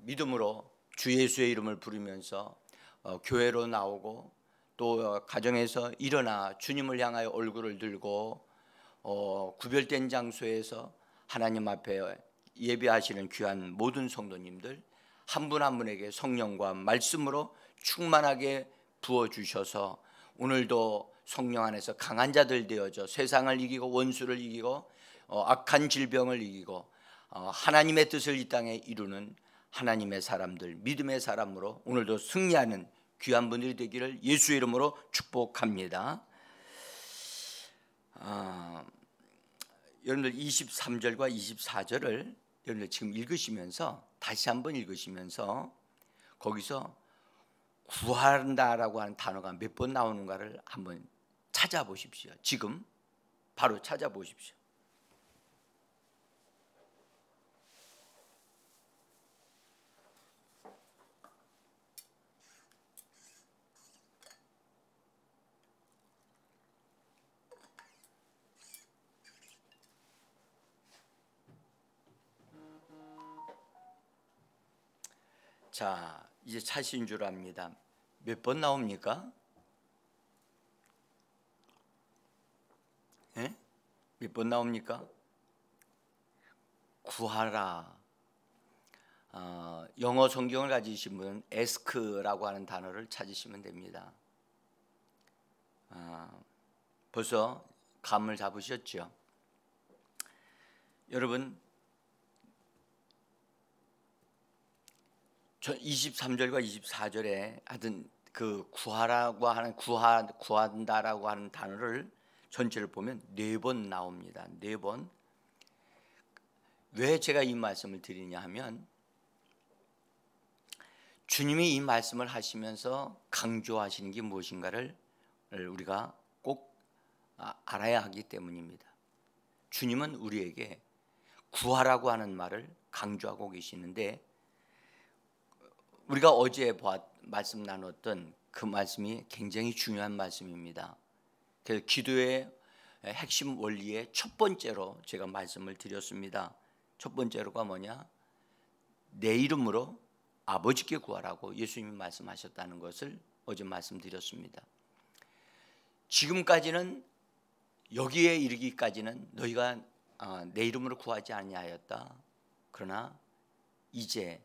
믿음으로 주 예수의 이름을 부르면서 교회로 나오고 또 가정에서 일어나 주님을 향하여 얼굴을 들고 구별된 장소에서 하나님 앞에 예배하시는 귀한 모든 성도님들 한 분 한 분에게 성령과 말씀으로 충만하게 부어주셔서 오늘도 성령 안에서 강한 자들 되어져 세상을 이기고 원수를 이기고 악한 질병을 이기고 하나님의 뜻을 이 땅에 이루는 하나님의 사람들, 믿음의 사람으로 오늘도 승리하는 귀한 분들이 되기를 예수의 이름으로 축복합니다. 여러분들 23절과 24절을 여러분들 지금 읽으시면서 다시 한번 읽으시면서 거기서 구한다라고 하는 단어가 몇 번 나오는가를 한번 찾아보십시오. 지금 바로 찾아보십시오. 자, 이제 찾으신 줄 압니다. 몇 번 나옵니까? 예? 몇 번 나옵니까? 구하라. 영어 성경을 가지신 분은 ask라고 하는 단어를 찾으시면 됩니다. 벌써 감을 잡으셨죠? 여러분 23절과 24절에 하여튼 그 구하라고 하는 구한다라고 하는 단어를 전체를 보면 4번 나옵니다. 4번. 왜 제가 이 말씀을 드리냐 하면 주님이 이 말씀을 하시면서 강조하시는 게 무엇인가를 우리가 꼭 알아야 하기 때문입니다. 주님은 우리에게 구하라고 하는 말을 강조하고 계시는데 우리가 어제 말씀 나눴던 그 말씀이 굉장히 중요한 말씀입니다. 그래서 기도의 핵심 원리의 첫 번째로 제가 말씀을 드렸습니다. 첫 번째로가 뭐냐? 내 이름으로 아버지께 구하라고 예수님이 말씀하셨다는 것을 어제 말씀드렸습니다. 지금까지는 여기에 이르기까지는 너희가 내 이름으로 구하지 아니하였다. 그러나 이제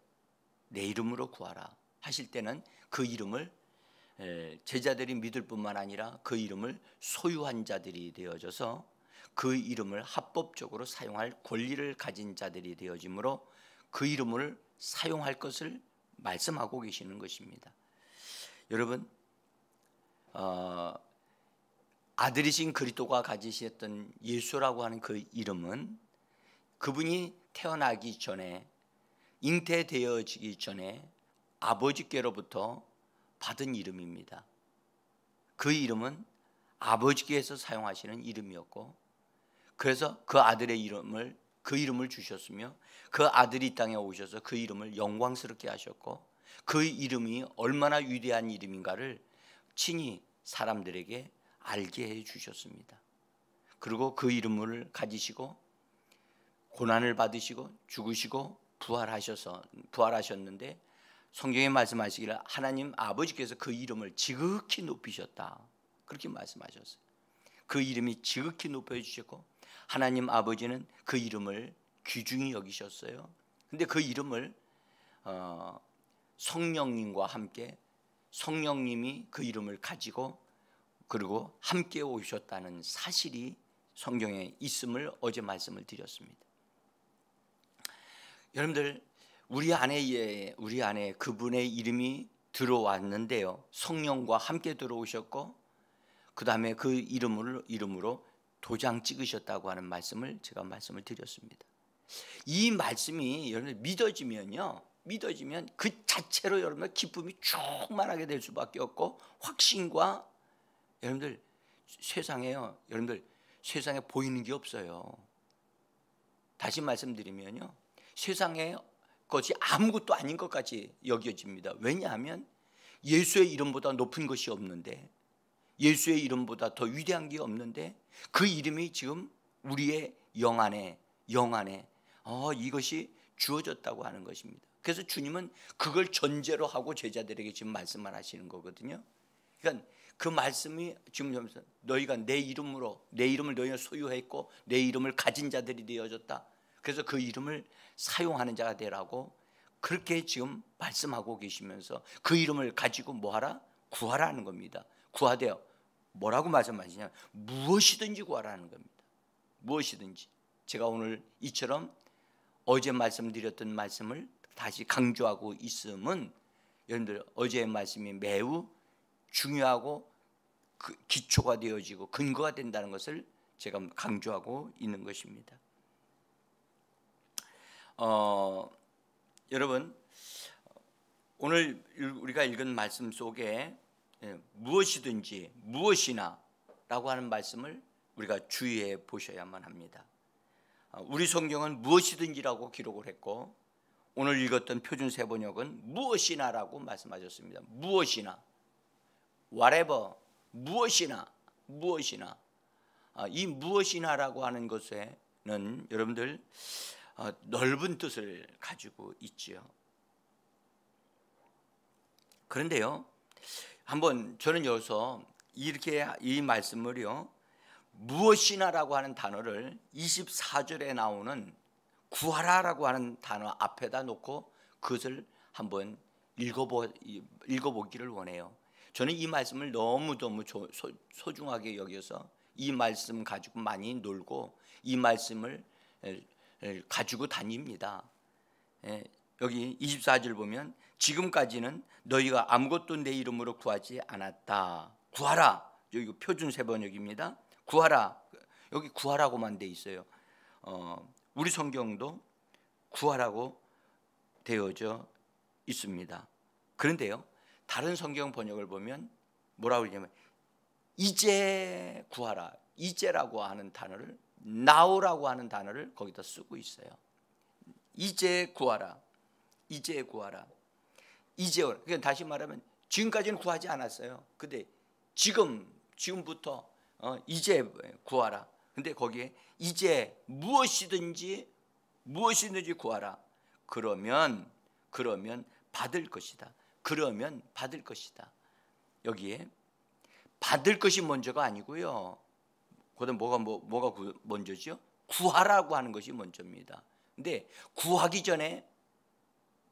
내 이름으로 구하라 하실 때는 그 이름을 제자들이 믿을 뿐만 아니라 그 이름을 소유한 자들이 되어져서 그 이름을 합법적으로 사용할 권리를 가진 자들이 되어지므로 그 이름을 사용할 것을 말씀하고 계시는 것입니다. 여러분 아들이신 그리스도가 가지셨던 예수라고 하는 그 이름은 그분이 태어나기 전에 잉태되어지기 전에 아버지께로부터 받은 이름입니다. 그 이름은 아버지께서 사용하시는 이름이었고 그래서 그 아들의 이름을 그 이름을 주셨으며 그 아들이 이 땅에 오셔서 그 이름을 영광스럽게 하셨고 그 이름이 얼마나 위대한 이름인가를 친히 사람들에게 알게 해 주셨습니다. 그리고 그 이름을 가지시고 고난을 받으시고 죽으시고 부활하셨는데 성경에 말씀하시기를 하나님 아버지께서 그 이름을 지극히 높이셨다. 그렇게 말씀하셨어요. 그 이름이 지극히 높여주셨고 하나님 아버지는 그 이름을 귀중히 여기셨어요. 근데 그 이름을 성령님과 함께 성령님이 그 이름을 가지고 그리고 함께 오셨다는 사실이 성경에 있음을 어제 말씀을 드렸습니다. 여러분들 우리 안에 그분의 이름이 들어왔는데요. 성령과 함께 들어오셨고 그 다음에 그 이름으로 도장 찍으셨다고 하는 말씀을 제가 말씀을 드렸습니다. 이 말씀이 여러분들 믿어지면 그 자체로 여러분들 기쁨이 충만하게 될 수밖에 없고 확신과 여러분들 세상에 보이는 게 없어요. 다시 말씀드리면요. 세상의 것이 아무것도 아닌 것 같이 여겨집니다. 왜냐하면 예수의 이름보다 높은 것이 없는데 예수의 이름보다 더 위대한 게 없는데 그 이름이 지금 우리의 영 안에 이것이 주어졌다고 하는 것입니다. 그래서 주님은 그걸 전제로 하고 제자들에게 지금 말씀을 하시는 거거든요. 그러니까 그 말씀이 지금 너희가 내 이름을 너희가 소유했고 내 이름을 가진 자들이 되어졌다. 그래서 그 이름을 사용하는 자가 되라고 그렇게 지금 말씀하고 계시면서 그 이름을 가지고 뭐하라? 구하라는 겁니다. 구하되어 뭐라고 말씀하시냐? 무엇이든지 구하라는 겁니다. 무엇이든지. 제가 오늘 이처럼 어제 말씀드렸던 말씀을 다시 강조하고 있음은 여러분들 어제의 말씀이 매우 중요하고 기초가 되어지고 근거가 된다는 것을 제가 강조하고 있는 것입니다. 여러분 오늘 우리가 읽은 말씀 속에 무엇이든지 무엇이나 라고 하는 말씀을 우리가 주의해 보셔야만 합니다. 우리 성경은 무엇이든지라고 기록을 했고 오늘 읽었던 표준세번역은 무엇이나라고 말씀하셨습니다. 무엇이나 whatever 무엇이나 이 무엇이나라고 하는 것에는 여러분들 넓은 뜻을 가지고 있지요. 그런데요 한번 저는 여기서 이렇게 이 말씀을요 무엇이나라고 하는 단어를 24절에 나오는 구하라라고 하는 단어 앞에다 놓고 그것을 한번 읽어보기를 원해요. 저는 이 말씀을 너무너무 소중하게 여겨서 이 말씀 가지고 많이 놀고 이 말씀을 가지고 다닙니다. 여기 24절 보면 지금까지는 너희가 아무것도 내 이름으로 구하지 않았다. 구하라. 여기 표준 세번역입니다. 구하라. 여기 구하라고만 돼 있어요. 우리 성경도 구하라고 되어져 있습니다. 그런데요 다른 성경 번역을 보면 뭐라고 그러냐면 이제 구하라. 이제라고 하는 단어를 now라고 하는 단어를 거기다 쓰고 있어요. 이제 구하라. 이제 구하라. 이제 그러니까 다시 말하면 지금까지는 구하지 않았어요. 근데 지금부터 이제 구하라. 근데 거기에 이제 무엇이든지 구하라. 그러면 받을 것이다. 그러면 받을 것이다. 여기에 받을 것이 먼저가 아니고요. 그다음 뭐가 먼저죠? 구하라고 하는 것이 먼저입니다. 근데 구하기 전에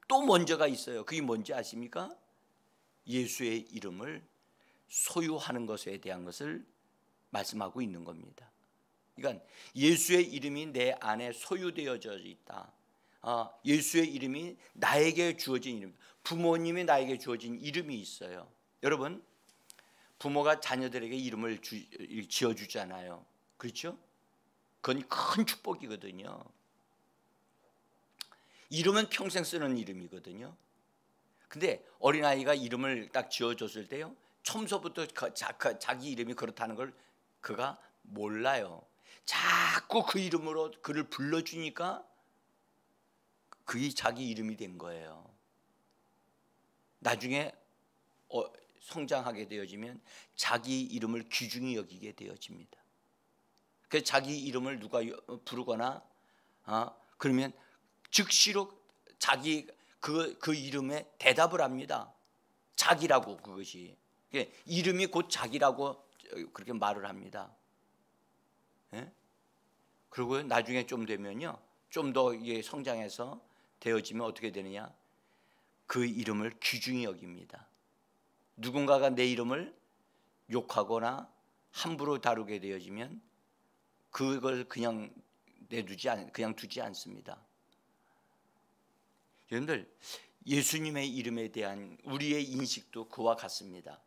또 먼저가 있어요. 그게 뭔지 아십니까? 예수의 이름을 소유하는 것에 대한 것을 말씀하고 있는 겁니다. 그러니까 예수의 이름이 내 안에 소유되어져 있다. 예수의 이름이 나에게 주어진 이름, 부모님이 나에게 주어진 이름이 있어요. 여러분 부모가 자녀들에게 이름을 지어주잖아요. 그렇죠? 그건 큰 축복이거든요. 이름은 평생 쓰는 이름이거든요. 근데 어린아이가 이름을 딱 지어줬을 때요 처음서부터 자기 이름이 그렇다는 걸 그가 몰라요. 자꾸 그 이름으로 그를 불러주니까 그게 자기 이름이 된 거예요. 나중에 성장하게 되어지면 자기 이름을 귀중히 여기게 되어집니다. 그래서 자기 이름을 누가 부르거나 그러면 즉시로 자기 그 이름에 대답을 합니다. 자기라고 그것이 이름이 곧 자기라고 그렇게 말을 합니다. 예? 그리고 나중에 좀 되면요, 좀 더 이게 성장해서 되어지면 어떻게 되느냐? 그 이름을 귀중히 여깁니다. 누군가가 내 이름을 욕하거나 함부로 다루게 되어지면 그걸 그냥 그냥 두지 않습니다. 여러분들 예수님의 이름에 대한 우리의 인식도 그와 같습니다.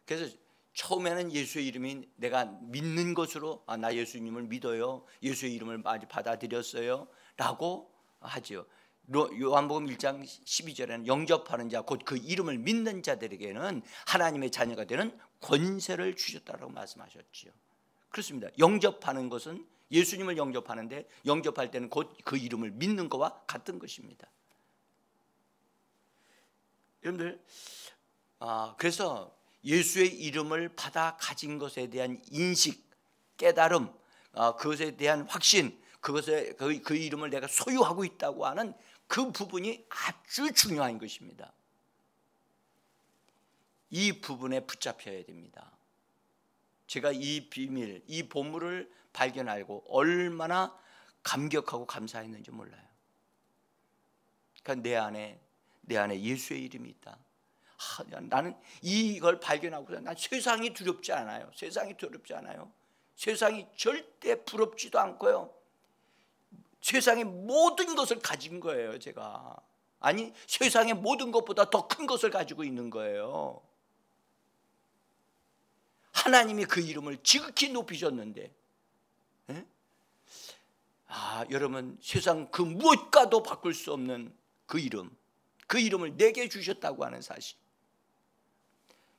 그래서 처음에는 예수의 이름이 내가 믿는 것으로 나 예수님을 믿어요, 예수의 이름을 받아들였어요 라고 하죠. 요한복음 1장 12절에는 영접하는 자 곧 그 이름을 믿는 자들에게는 하나님의 자녀가 되는 권세를 주셨다고 말씀하셨죠. 그렇습니다. 영접하는 것은 예수님을 영접하는데 영접할 때는 곧 그 이름을 믿는 것과 같은 것입니다. 여러분들 그래서 예수의 이름을 받아 가진 것에 대한 인식, 깨달음, 그것에 대한 확신, 그 이름을 내가 소유하고 있다고 하는 그 부분이 아주 중요한 것입니다. 이 부분에 붙잡혀야 됩니다. 제가 이 비밀, 이 보물을 발견하고 얼마나 감격하고 감사했는지 몰라요. 그러니까 내 안에 예수의 이름이 있다. 나는 이걸 발견하고 난 세상이 두렵지 않아요. 세상이 두렵지 않아요. 세상이 절대 부럽지도 않고요. 세상의 모든 것을 가진 거예요, 제가. 아니, 세상의 모든 것보다 더 큰 것을 가지고 있는 거예요. 하나님이 그 이름을 지극히 높이셨는데, 여러분, 세상 그 무엇과도 바꿀 수 없는 그 이름을 내게 주셨다고 하는 사실.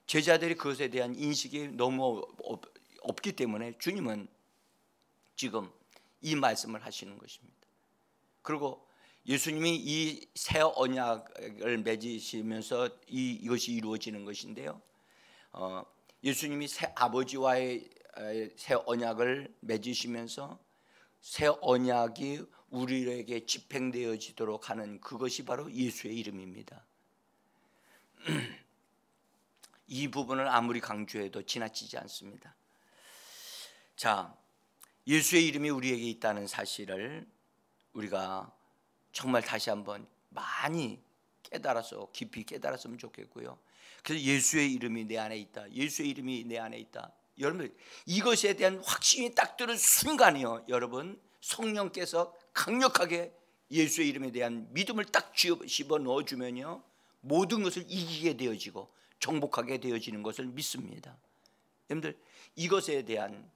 제자들이 그것에 대한 인식이 너무 없기 때문에 주님은 지금 이 말씀을 하시는 것입니다. 그리고 예수님이 이 새 언약을 맺으시면서 이것이 이루어지는 것인데요. 예수님이 아버지와의 새 언약을 맺으시면서 새 언약이 우리에게 집행되어지도록 하는 그것이 바로 예수의 이름입니다. 이 부분을 아무리 강조해도 지나치지 않습니다. 자, 예수의 이름이 우리에게 있다는 사실을 우리가 정말 다시 한번 많이 깨달아서 깊이 깨달았으면 좋겠고요. 그래서 예수의 이름이 내 안에 있다. 예수의 이름이 내 안에 있다. 여러분, 이것에 대한 확신이 딱 들은 순간이요, 여러분, 성령께서 강력하게 예수의 이름에 대한 믿음을 딱 집어 넣어주면요, 모든 것을 이기게 되어지고 정복하게 되어지는 것을 믿습니다. 여러분들, 이것에 대한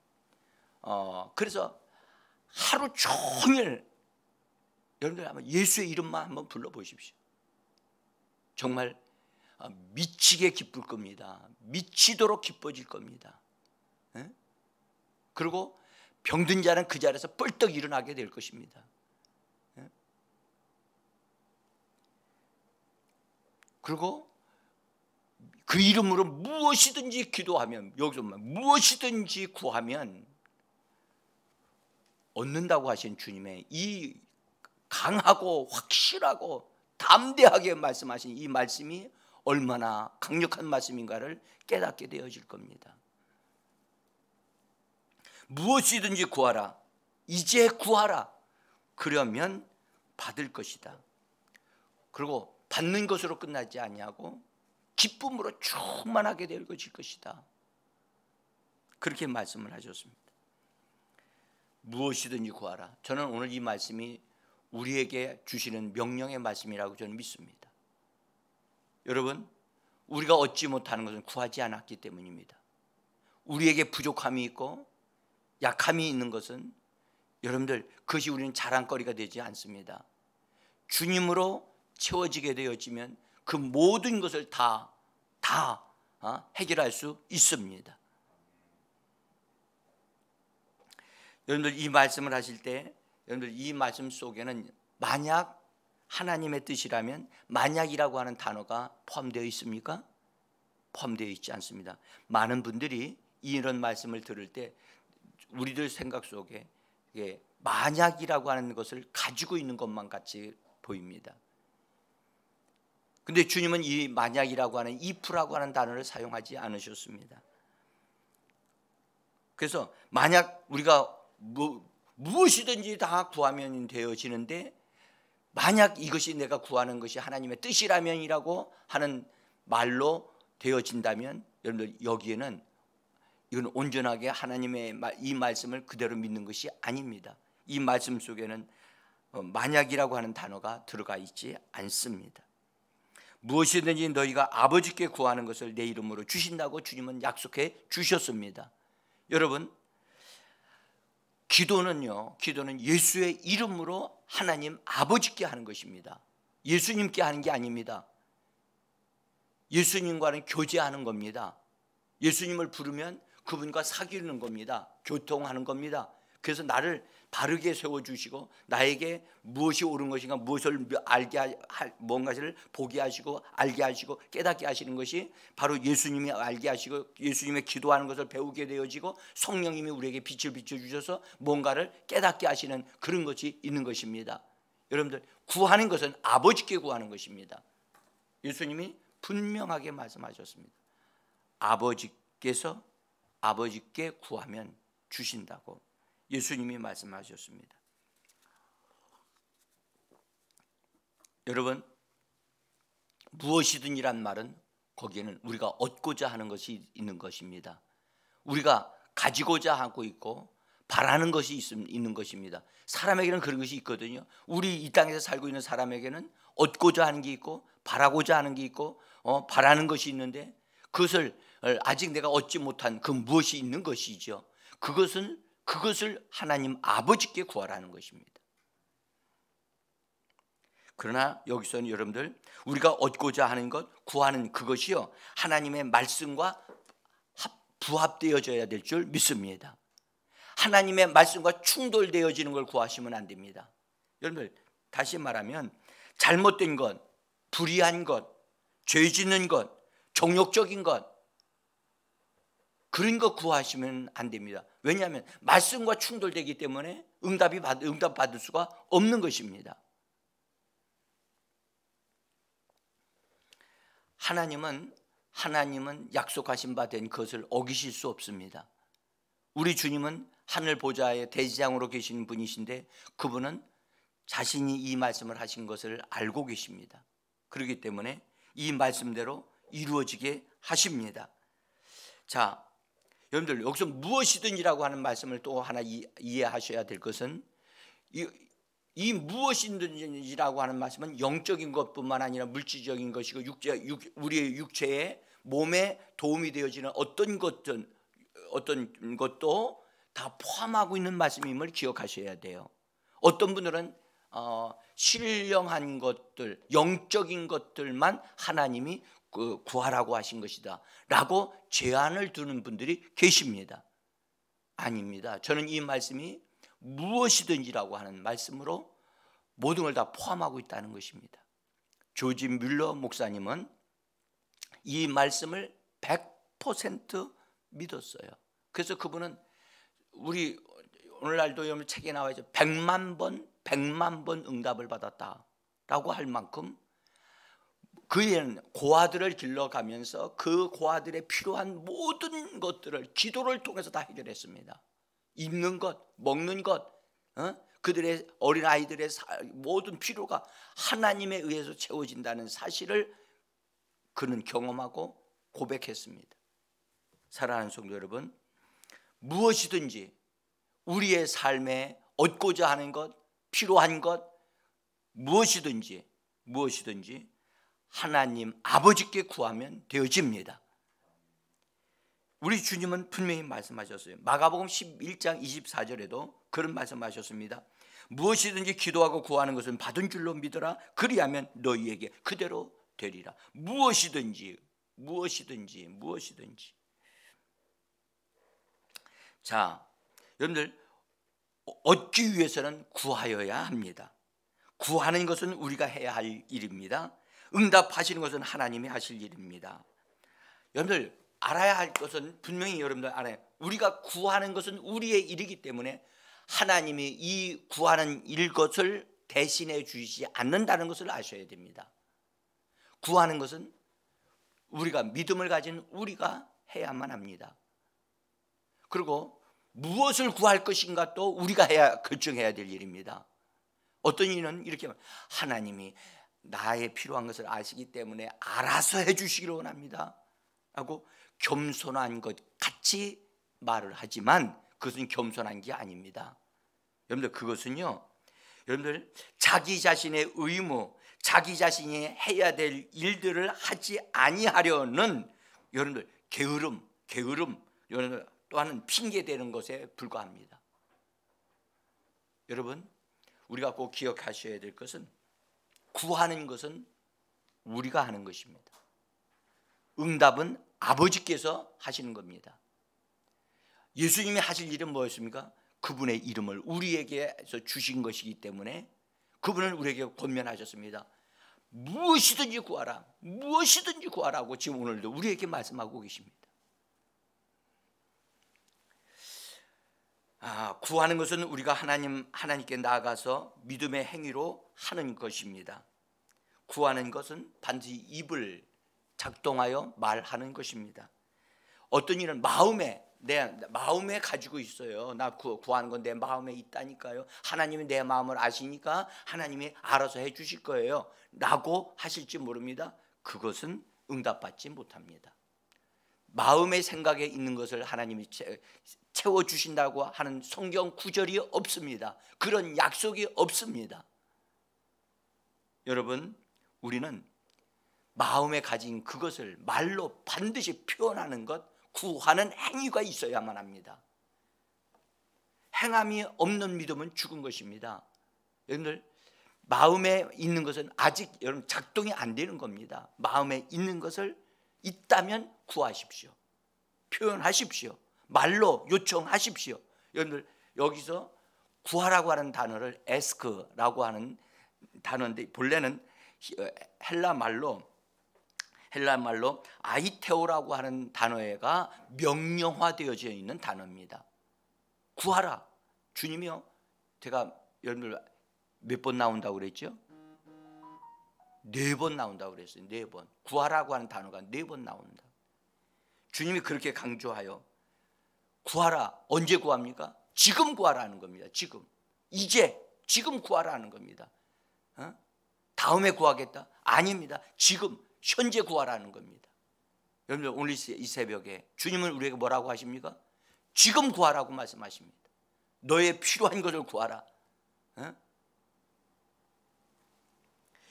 그래서 하루 종일 여러분들 한번 예수의 이름만 한번 불러보십시오. 정말 미치게 기쁠 겁니다. 미치도록 기뻐질 겁니다. 그리고 병든 자는 그 자리에서 뻘떡 일어나게 될 것입니다. 그리고 그 이름으로 무엇이든지 기도하면, 여기서 무엇이든지 구하면 얻는다고 하신 주님의 이 강하고 확실하고 담대하게 말씀하신 이 말씀이 얼마나 강력한 말씀인가를 깨닫게 되어질 겁니다. 무엇이든지 구하라. 이제 구하라. 그러면 받을 것이다. 그리고 받는 것으로 끝나지 아니하고 기쁨으로 충만하게 될 것이다. 그렇게 말씀을 하셨습니다. 무엇이든지 구하라. 저는 오늘 이 말씀이 우리에게 주시는 명령의 말씀이라고 저는 믿습니다. 여러분, 우리가 얻지 못하는 것은 구하지 않았기 때문입니다. 우리에게 부족함이 있고 약함이 있는 것은 여러분들, 그것이 우리는 자랑거리가 되지 않습니다. 주님으로 채워지게 되어지면 그 모든 것을 다 해결할 수 있습니다. 여러분들, 이 말씀을 하실 때 여러분들, 이 말씀 속에는 만약 하나님의 뜻이라면 만약이라고 하는 단어가 포함되어 있습니까? 포함되어 있지 않습니다. 많은 분들이 이런 말씀을 들을 때 우리들 생각 속에 만약이라고 하는 것을 가지고 있는 것만 같이 보입니다. 근데 주님은 이 만약이라고 하는 if라고 하는 단어를 사용하지 않으셨습니다. 그래서 만약 우리가 무엇이든지 다 구하면 되어지는데, 만약 이것이 내가 구하는 것이 하나님의 뜻이라면이라고 하는 말로 되어진다면, 여러분들, 여기에는 이건 온전하게 하나님의 이 말씀을 그대로 믿는 것이 아닙니다. 이 말씀 속에는 만약이라고 하는 단어가 들어가 있지 않습니다. 무엇이든지 너희가 아버지께 구하는 것을 내 이름으로 주신다고 주님은 약속해 주셨습니다. 여러분, 기도는 예수의 이름으로 하나님 아버지께 하는 것입니다. 예수님께 하는 게 아닙니다. 예수님과는 교제하는 겁니다. 예수님을 부르면 그분과 사귀는 겁니다. 교통하는 겁니다. 그래서 나를 바르게 세워주시고 나에게 무엇이 옳은 것인가, 무엇을 뭔가를 보게 하시고 알게 하시고 깨닫게 하시는 것이 바로 예수님이 알게 하시고 예수님의 기도하는 것을 배우게 되어지고 성령님이 우리에게 빛을 비춰주셔서 뭔가를 깨닫게 하시는 그런 것이 있는 것입니다. 여러분들 구하는 것은 아버지께 구하는 것입니다. 예수님이 분명하게 말씀하셨습니다. 아버지께서 아버지께 구하면 주신다고 예수님이 말씀하셨습니다. 여러분, 무엇이든이란 말은 거기에는 우리가 얻고자 하는 것이 있는 것입니다. 우리가 가지고자 하고 있고 바라는 것이 있는 것입니다. 사람에게는 그런 것이 있거든요. 우리 이 땅에서 살고 있는 사람에게는 얻고자 하는 게 있고 바라고자 하는 게 있고 바라는 것이 있는데, 그것을 아직 내가 얻지 못한 그 무엇이 있는 것이죠. 그것을 하나님 아버지께 구하라는 것입니다. 그러나 여기서는 여러분들, 우리가 얻고자 하는 것, 구하는 그것이요, 하나님의 말씀과 부합되어져야 될 줄 믿습니다. 하나님의 말씀과 충돌되어지는 걸 구하시면 안 됩니다. 여러분들, 다시 말하면 잘못된 것, 불의한 것, 죄 짓는 것, 정욕적인 것, 그런 거 구하시면 안 됩니다. 왜냐하면 말씀과 충돌되기 때문에 응답 받을 수가 없는 것입니다. 하나님은 약속하신 바 된 것을 어기실 수 없습니다. 우리 주님은 하늘 보좌의 대지장으로 계신 분이신데, 그분은 자신이 이 말씀을 하신 것을 알고 계십니다. 그렇기 때문에 이 말씀대로 이루어지게 하십니다. 자, 여러분들, 여기서 무엇이든지라고 하는 말씀을 또 하나 이해하셔야 될 것은, 이 무엇이든지라고 하는 말씀은 영적인 것뿐만 아니라 물질적인 것이고 우리의 육체에 몸에 도움이 되어지는 어떤 것도 다 포함하고 있는 말씀임을 기억하셔야 돼요. 어떤 분들은 신령한 것들, 영적인 것들만 하나님이 구하라고 하신 것이다 라고 제한을 두는 분들이 계십니다. 아닙니다. 저는 이 말씀이 무엇이든지라고 하는 말씀으로 모든 걸 다 포함하고 있다는 것입니다. 조지 뮬러 목사님은 이 말씀을 100% 믿었어요. 그래서 그분은 우리 오늘날도 여러분 책에 나와 있죠. 100만 번 응답을 받았다라고 할 만큼 그의 고아들을 길러가면서 그 고아들의 필요한 모든 것들을 기도를 통해서 다 해결했습니다. 입는 것, 먹는 것, 그들의 어린아이들의 모든 필요가 하나님에 의해서 채워진다는 사실을 그는 경험하고 고백했습니다. 사랑하는 성도 여러분, 무엇이든지 우리의 삶에 얻고자 하는 것, 필요한 것, 무엇이든지 하나님 아버지께 구하면 되어집니다. 우리 주님은 분명히 말씀하셨어요. 마가복음 11장 24절에도 그런 말씀하셨습니다. 무엇이든지 기도하고 구하는 것은 받은 줄로 믿어라. 그리하면 너희에게 그대로 되리라. 무엇이든지. 자, 여러분들, 얻기 위해서는 구하여야 합니다. 구하는 것은 우리가 해야 할 일입니다. 응답하시는 것은 하나님이 하실 일입니다. 여러분들, 알아야 할 것은 분명히 여러분들 알아요. 우리가 구하는 것은 우리의 일이기 때문에 하나님이 이 구하는 일 것을 대신해 주시지 않는다는 것을 아셔야 됩니다. 구하는 것은 우리가 믿음을 가진 우리가 해야만 합니다. 그리고 무엇을 구할 것인가 또 우리가 결정해야 될 일입니다. 어떤 이는 이렇게 하나님이 나의 필요한 것을 아시기 때문에 알아서 해주시기를 원합니다 하고 겸손한 것 같이 말을 하지만 그것은 겸손한 게 아닙니다. 여러분들, 그것은요, 여러분들 자기 자신의 의무, 자기 자신이 해야 될 일들을 하지 아니하려는 여러분들 게으름, 여러분들 또한 핑계 대는 것에 불과합니다. 여러분, 우리가 꼭 기억하셔야 될 것은 구하는 것은 우리가 하는 것입니다. 응답은 아버지께서 하시는 겁니다. 예수님이 하실 일은 뭐였습니까? 그분의 이름을 우리에게서 주신 것이기 때문에 그분은 우리에게 권면하셨습니다. 무엇이든지 구하라고 지금 오늘도 우리에게 말씀하고 계십니다. 구하는 것은 우리가 하나님께 나아가서 믿음의 행위로 하는 것입니다. 구하는 것은 반드시 입을 작동하여 말하는 것입니다. 어떤 일은 내 마음에 가지고 있어요. 나 구하는 건 내 마음에 있다니까요. 하나님이 내 마음을 아시니까 하나님이 알아서 해 주실 거예요 라고 하실지 모릅니다. 그것은 응답받지 못합니다. 마음의 생각에 있는 것을 하나님이 채워주신다고 하는 성경 구절이 없습니다. 그런 약속이 없습니다. 여러분, 우리는 마음에 가진 그것을 말로 반드시 표현하는 것, 구하는 행위가 있어야만 합니다. 행함이 없는 믿음은 죽은 것입니다. 여러분들, 마음에 있는 것은 아직 여러분 작동이 안 되는 겁니다. 마음에 있는 것을 있다면 구하십시오. 표현하십시오. 말로 요청하십시오. 여러분들, 여기서 구하라고 하는 단어를 에스크라고 하는 단어인데 본래는 헬라 말로 아이테오라고 하는 단어가 명령화되어져 있는 단어입니다. 구하라. 주님이요, 제가 여러분들 몇 번 나온다고 그랬죠? 4번 나온다고 그랬어요. 4번. 구하라고 하는 단어가 4번 나온다. 주님이 그렇게 강조하여 구하라. 언제 구합니까? 지금 구하라는 겁니다. 지금. 지금 구하라는 겁니다. 다음에 구하겠다? 아닙니다. 지금 현재 구하라는 겁니다. 여러분들, 오늘 이 새벽에 주님은 우리에게 뭐라고 하십니까? 지금 구하라고 말씀하십니다. 너의 필요한 것을 구하라.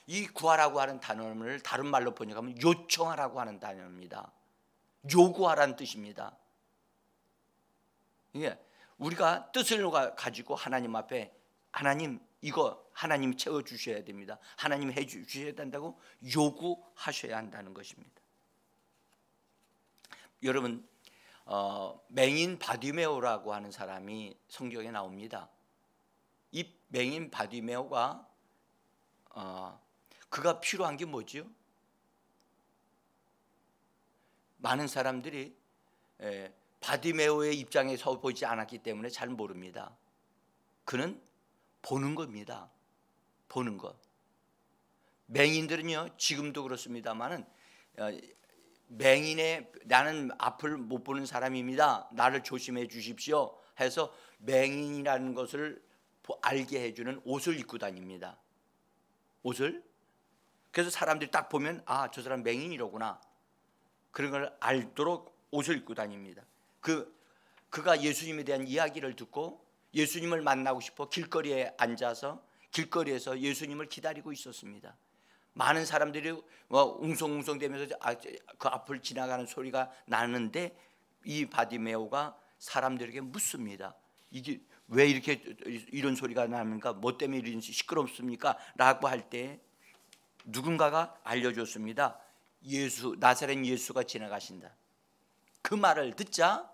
이 구하라고 하는 단어를 다른 말로 번역하면 요청하라고 하는 단어입니다. 요구하라는 뜻입니다. 이게 우리가 뜻을 가지고 하나님 앞에 하나님 이거 하나님 채워주셔야 됩니다. 하나님 해주셔야 된다고 요구하셔야 한다는 것입니다. 여러분, 맹인 바디메오라고 하는 사람이 성경에 나옵니다. 이 맹인 바디메오가 그가 필요한 게 뭐죠? 많은 사람들이 바디메오의 입장에 서 보지 않았기 때문에 잘 모릅니다. 그는 보는 겁니다. 보는 것. 맹인들은요, 지금도 그렇습니다만은 맹인의 나는 앞을 못 보는 사람입니다. 나를 조심해 주십시오 해서 맹인이라는 것을 알게 해주는 옷을 입고 다닙니다. 옷을. 그래서 사람들이 딱 보면 저 사람 맹인이로구나. 그런 걸 알도록 옷을 입고 다닙니다. 그가 예수님에 대한 이야기를 듣고 예수님을 만나고 싶어 길거리에 앉아서 길거리에서 예수님을 기다리고 있었습니다. 많은 사람들이 웅성웅성대면서 그 앞을 지나가는 소리가 나는데 이 바디메오가 사람들에게 묻습니다. 이게 왜 이렇게 이런 소리가 나는가? 뭐 때문에 이런 시끄럽습니까? 라고 할 때 누군가가 알려줬습니다. 나사렛 예수가 지나가신다. 그 말을 듣자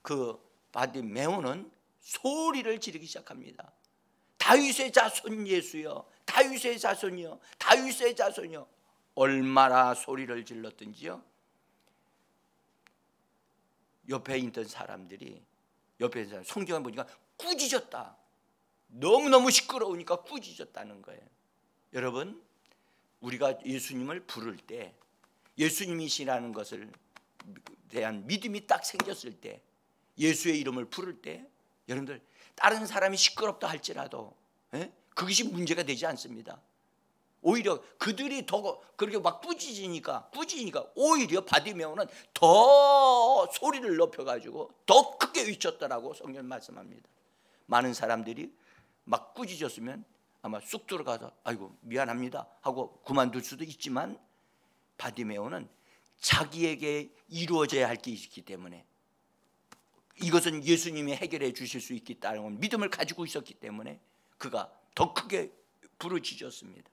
그 바디메오는 소리를 지르기 시작합니다. 다윗의 자손 예수여, 다윗의 자손이여, 다윗의 자손이여. 얼마나 소리를 질렀든지요. 옆에 있던 사람들이 성경을 보니까 꾸짖었다. 너무너무 시끄러우니까 꾸짖었다는 거예요. 여러분, 우리가 예수님을 부를 때, 예수님이시라는 것을 대한 믿음이 딱 생겼을 때, 예수의 이름을 부를 때, 여러분들, 다른 사람이 시끄럽다 할지라도 그것이 문제가 되지 않습니다. 오히려 그들이 더 그렇게 막 꾸짖으니까 오히려 바디메오는 더 소리를 높여가지고 더 크게 외쳤다라고 성경 말씀합니다. 많은 사람들이 막 꾸짖었으면 아마 쑥 들어가서 아이고 미안합니다 하고 그만둘 수도 있지만, 바디메오는 자기에게 이루어져야 할 게 있기 때문에, 이것은 예수님이 해결해 주실 수 있겠다는 믿음을 가지고 있었기 때문에 그가 더 크게 부르짖었습니다.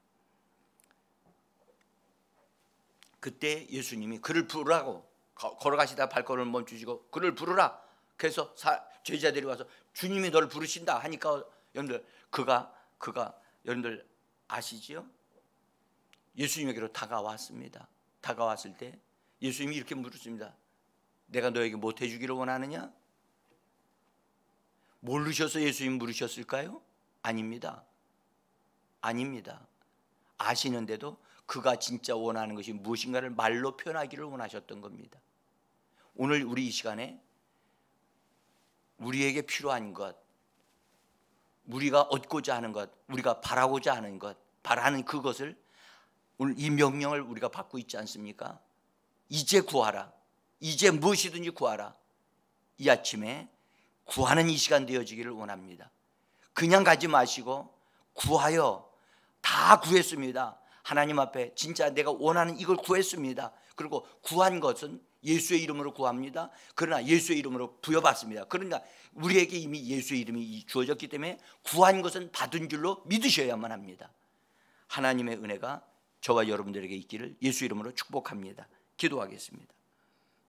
그때 예수님이 그를 부르라고, 걸어가시다 발걸음을 멈추시고 그를 부르라. 그래서 제자들이 와서 주님이 너를 부르신다 하니까, 여러분들 그가 여러분들 아시지요? 예수님에게로 다가왔습니다. 다가왔을 때 예수님이 이렇게 물었습니다. 내가 너에게 뭐 해주기를 원하느냐? 모르셔서 예수님 물으셨을까요? 아닙니다. 아닙니다. 아시는데도 그가 진짜 원하는 것이 무엇인가를 말로 표현하기를 원하셨던 겁니다. 오늘 우리 이 시간에 우리에게 필요한 것, 우리가 얻고자 하는 것, 우리가 바라고자 하는 것, 바라는 그것을 오늘 이 명령을 우리가 받고 있지 않습니까? 이제 구하라. 이제 무엇이든지 구하라. 이 아침에 구하는 이 시간 되어지기를 원합니다. 그냥 가지 마시고 구하여 다 구했습니다. 하나님 앞에 진짜 내가 원하는 이걸 구했습니다. 그리고 구한 것은 예수의 이름으로 구합니다. 그러나 예수의 이름으로 부여받습니다. 그러니까 우리에게 이미 예수의 이름이 주어졌기 때문에 구한 것은 받은 줄로 믿으셔야만 합니다. 하나님의 은혜가 저와 여러분들에게 있기를 예수 이름으로 축복합니다. 기도하겠습니다.